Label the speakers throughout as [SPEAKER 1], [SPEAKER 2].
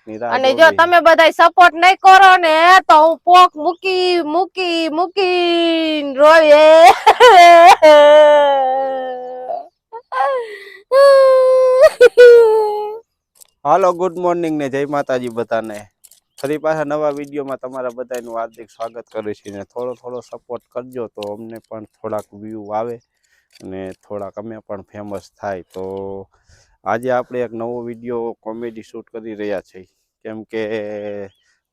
[SPEAKER 1] ની રાહ
[SPEAKER 2] અને જો
[SPEAKER 1] જોવી.
[SPEAKER 2] તમે બધાય સપોર્ટ નહીં કરો ને તો હું પોક મૂકી મૂકી મૂકી રોવે.
[SPEAKER 1] હાલો ગુડ મોર્નિંગ ને જય માતાજી બધાને. ફરી પાછા નવા વિડીયોમાં તમારા બધાનું હાર્દિક સ્વાગત કરું છું ને થોડો સપોર્ટ કરજો તો અમને પણ થોડાક વ્યૂ આવે અને થોડાક અમે પણ ફેમસ થાય. તો આજે આપણે એક નવો વિડીયો કોમેડી શૂટ કરી રહ્યા છીએ, કેમ કે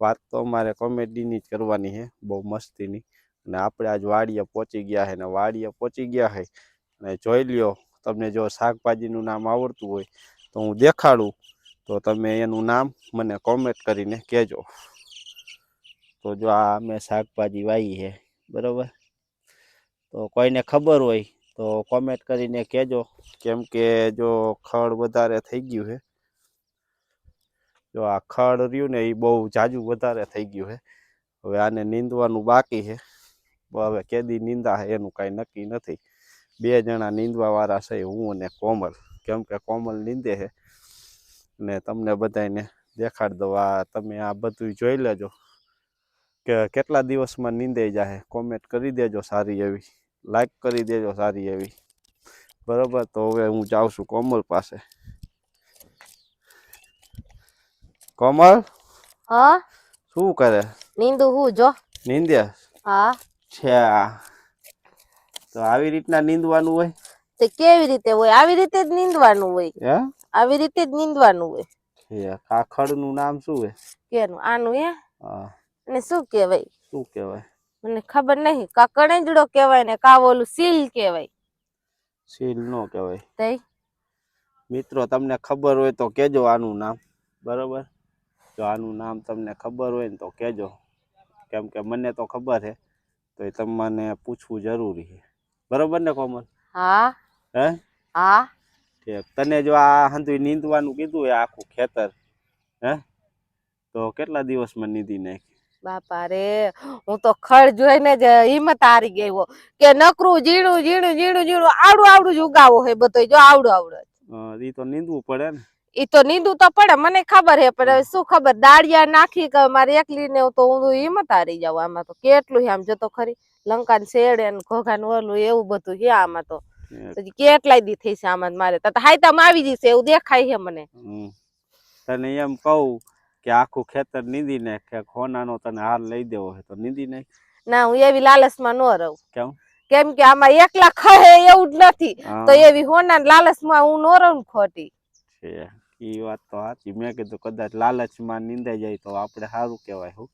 [SPEAKER 1] વાત તો અમારે કોમેડીની જ કરવાની છે, બહુ મસ્તીની. અને આપણે આજ વાડીએ પહોંચી ગયા છે ને વાડીએ પહોંચી ગયા છે અને જોઈ લ્યો, તમને જો શાકભાજીનું નામ આવડતું હોય તો હું દેખાડું, તો તમે એનું નામ મને કોમેન્ટ કરીને કહેજો. તો જો આ અમે શાકભાજી વાવી છે બરાબર, તો કોઈને ખબર હોય તો કોમેન્ટ કરીને કહેજો, કેમ કે જો ખડ વધારે થઈ ગયું છે, જો આ ખડ રહ્યું ને એ બહુ જાજુ વધારે થઈ ગયું છે. હવે આને નીંદવાનું બાકી છે, હવે કેદી નીંદા છે એનું કાંઈ નક્કી નથી. બે જણા નીંદવા વાળા છે, હું અને કોમલ, કેમ કે કોમલ નીંદે છે ને તમને બધાને દેખાડ દો. આ તમે આ બધું જોઈ લેજો કે કેટલા દિવસમાં નીંદાઈ જાય. કોમેન્ટ કરી દેજો સારી એવી, લાઈક કરી દેજો સારી એવી, બરાબર. તો હવે હું જાઉં છું કોમલ પાસે. કોમલ,
[SPEAKER 2] હા
[SPEAKER 1] શું કરે?
[SPEAKER 2] નીંદુ હું જો
[SPEAKER 1] નીંદે
[SPEAKER 2] હા
[SPEAKER 1] છે. તો આવી રીતના નીંદવાનું હોય?
[SPEAKER 2] તે કેવી રીતે હોય? આવી રીતે જ નીંદવાનું હોય.
[SPEAKER 1] હે,
[SPEAKER 2] આવી રીતે જ નીંદવાનું હોય.
[SPEAKER 1] આ ખડનું નામ શું છે?
[SPEAKER 2] કેનું? આનું હે?
[SPEAKER 1] હા.
[SPEAKER 2] અને શું કહેવાય?
[SPEAKER 1] શું કહેવાય?
[SPEAKER 2] મને ખબર નહીં. કા કણેજડો કહેવાય ને કા ઓલું સીલ કહેવાય.
[SPEAKER 1] સીલ નો કહેવાય.
[SPEAKER 2] તઈ
[SPEAKER 1] મિત્રો તમને ખબર હોય તો કહેજો આનું નામ, બરાબર. જો આનું નામ તમને ખબર હોય ને તો કહેજો, કેમ કે મને તો ખબર છે, તો એ તમને પૂછવું જરૂરી છે, બરાબર ને કોમલ?
[SPEAKER 2] હા.
[SPEAKER 1] હે?
[SPEAKER 2] હા.
[SPEAKER 1] ઠીક. તને જો આ હંધુય નીંદવાનું કીધું હોય આખું ખેતર, હે, તો કેટલા દિવસમાં નીંદી નાખ?
[SPEAKER 2] બાપા રે, હું તો ખડ જોઈને જ હિંમત હારી ગઈ હો, કે નકરું ઝીણું ઝીણું ઝીણું ઝીણું આવડું આવડું જ ઉગાવો હોય બધો. જો આવડું આવડું.
[SPEAKER 1] ઈ તો નીંદવું પડે ને.
[SPEAKER 2] ઈ તો નીંદવું તો પડે, મને ખબર હે, પણ શું ખબર દાળિયા નાખી કે મારે એકલી ને તો હું હિંમત હારી જાવ. આમાં તો કેટલું આમ જતો ખરી, લંકા ને શેડે ને ઘોઘા ને ઓલું એવું બધું છે આમાં તો. કેટલાય દી થઈ છે આમાં મારે તો હાયતામાં આવી જશે એવું દેખાય છે મને.
[SPEAKER 1] તને એમ કહું કે આખું ખેતર નીંદી નાખ, હોનાનો તને હાર લઈ દેવો હોય તો નીંદી નાખ.
[SPEAKER 2] ના, હું એવી લાલચમાં ન રહું.
[SPEAKER 1] કેમ?
[SPEAKER 2] કેમ કે આમાં એકલા ખહે એવું જ નથી, તો એવી હોના લાલચમાં હું ન રહું ખોટી.
[SPEAKER 1] એ વાત તો સાચી. મેં કીધું કદાચ લાલચમાં નીંદાઈ જાય તો આપણે સારું કહેવાય. હું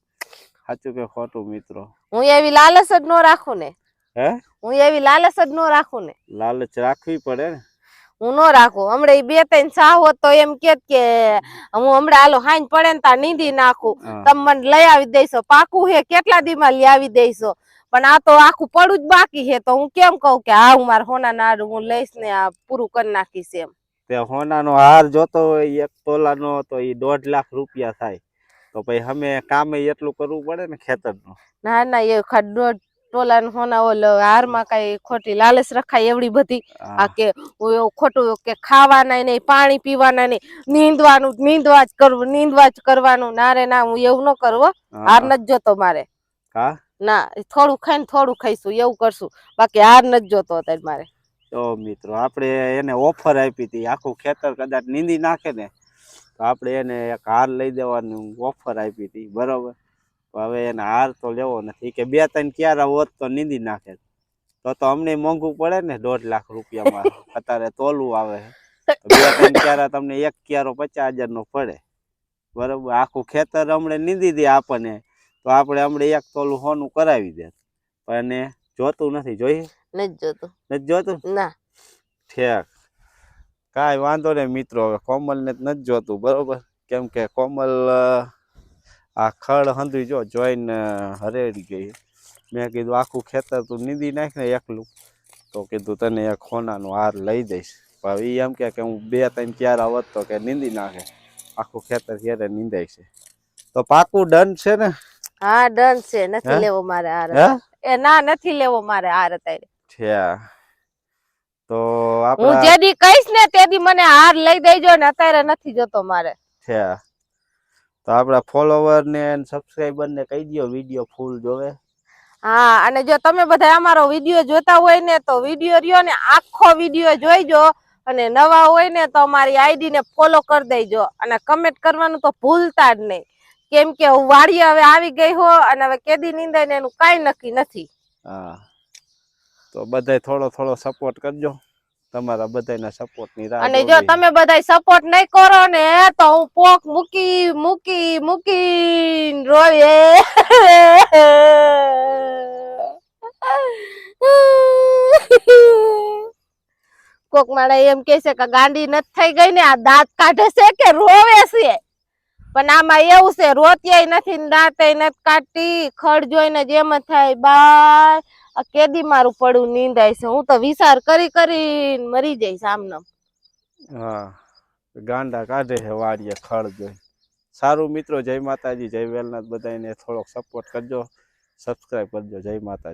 [SPEAKER 1] સાચું કે ખોટું મિત્રો?
[SPEAKER 2] હું એવી લાલચ જ ન રાખું ને.
[SPEAKER 1] હે?
[SPEAKER 2] હું એવી લાલચ જ ન રાખું ને.
[SPEAKER 1] લાલચ રાખવી પડે ને.
[SPEAKER 2] હું ન રાખું. હમણાં બે ત્રણ સા હોત તો એમ કેત કે હું હમણાં હાલો હાઈન પડે ને તા નીંદી નાખું, તમે મને લઈ આવી દઈશો. પાકું હે કેટલા દી માં લઈ આવી દઈશો, પણ આ તો આખું પડું જ બાકી છે. તો હું કેમ કહું કે હા હું મારા હોના નાડું હું લઈશ ને આ પૂરું કરી નાખીશ એમ.
[SPEAKER 1] તે હોનાનો હાર જોતો હોય 1 તોલાનો તો એ 1.5 લાખ રૂપિયા થાય. તો પછી અમે કામે એટલું કરવું પડે ને ખેતરનું.
[SPEAKER 2] ના ના, એ 1.5 તોલા હોના ઓલો હારમાં કઈ ખોટી લાલચ રખાય એવડી બધી? આ કે ખોટું કે ખાવાના નહીં, પાણી પીવાના નહીં, નીંદવાનું નીંદવા જ કરવું, નીંદવા જ કરવાનું. ના રે ના, હું એવું ન કરું. હાર નથી જોતો મારે.
[SPEAKER 1] હા
[SPEAKER 2] ના, થોડું ખાઈને થોડું ખાઈશું એવું કરશું, બાકી હાર નથી જોતો અત્યારે મારે.
[SPEAKER 1] તો મિત્રો આપણે એને ઓફર આપી હતી, આખું ખેતર કદાચ નીંદી નાખે ને તો આપણે એને એક હાર લઈ દેવાની ઓફર આપી હતી, બરોબર. હવે એને હાર તો લેવો નથી, કે 2-3 ક્યારા હોત તો નીંદી નાખે. તો અમને મોંઘું પડે ને 1.5 લાખ રૂપિયામાં. અત્યારે તોલું આવે છે, 2-3 ક્યારા તમને 1 ક્યારો 50,000 નો પડે, બરોબર. આખું ખેતર હમણે નીંદી દે આપણને તો આપણે હમણે 1 તોલું હોનું કરાવી દે, પણ એને જોતું નથી. જોઈએ?
[SPEAKER 2] નથી જોતું.
[SPEAKER 1] નથી જોતું?
[SPEAKER 2] ના.
[SPEAKER 1] ઠેક. કાંઈ વાંધો નહીં મિત્રો, હવે કોમલને જ નથી જોતું, બરોબર. કેમ કે કોમલ આ ખડ હંધુય જોઈને હરેડી ગઈ. મેં કીધું આખું ખેતર તું નીંદી નાખ ને એકલું, તો કીધું તને એક હોનાનો હાર લઈ દઈશ. પણ એ એમ કે હું 2-3 ક્યારા હોત તો કે નીંદી નાખે. આખું ખેતર ક્યારે નીંદાય છે. તો પાકું ડન છે ને?
[SPEAKER 2] હા ડન છે. નથી લેવો મારે હાર. એ ના, નથી લેવો મારે હાર અત્યારે.
[SPEAKER 1] તો
[SPEAKER 2] હું જેદી કહીશ ને તેદી મને હાર લઈ દેજો ને, અત્યારે નથી જોતો મારે.
[SPEAKER 1] તો આપણા ફોલોવર ને સબસ્ક્રાઈબર ને કહી દો વિડીયો ફૂલ જોવે.
[SPEAKER 2] હા, અને જો તમે બધા અમારો વિડીયો જોતા હોય ને તો વિડીયો રહ્યો ને આખો વિડીયો જોઈજો, અને નવા હોય ને તો અમારી આઈડી ને ફોલો કરી દેજો, અને કમેન્ટ કરવાનું તો ભૂલતા જ નહીં, કેમ કે વાડી હવે આવી ગઈ હો અને હવે કેદી નીંદાય ને એનું કાંઈ નક્કી નથી.
[SPEAKER 1] હા, તો બધાય થોડો થોડો સપોર્ટ કરજો, તમારા બધાના સપોર્ટ ની રાહ
[SPEAKER 2] અને જો
[SPEAKER 1] જોવી.
[SPEAKER 2] તમે બધા સપોર્ટ નહીં કરો ને તો હું પોક મૂકી મૂકી મૂકી રોવે. કોક માળા એમ કે છે કે ગાંડી નથી થઈ ગઈ ને, આ દાંત કાઢે છે કે રોવે છે, પણ આમાં એવું છે રોતિયાય નથી ને દાંતેય નથી કાઢતી, ખડ જોઈને જ એમ જ થાય બાય આ કેદી મારું પડું નીંદાય છે, હું તો વિચાર કરી કરીને મરી જઈશ આમનામ.
[SPEAKER 1] હા, ગાંડા કાઢે છે વાડીએ ખડ જોઈ. સારું મિત્રો, જય માતાજી, જય વેલનાથ, બધાને થોડોક સપોર્ટ કરજો, સબસ્ક્રાઈબ કરજો. જય માતાજી.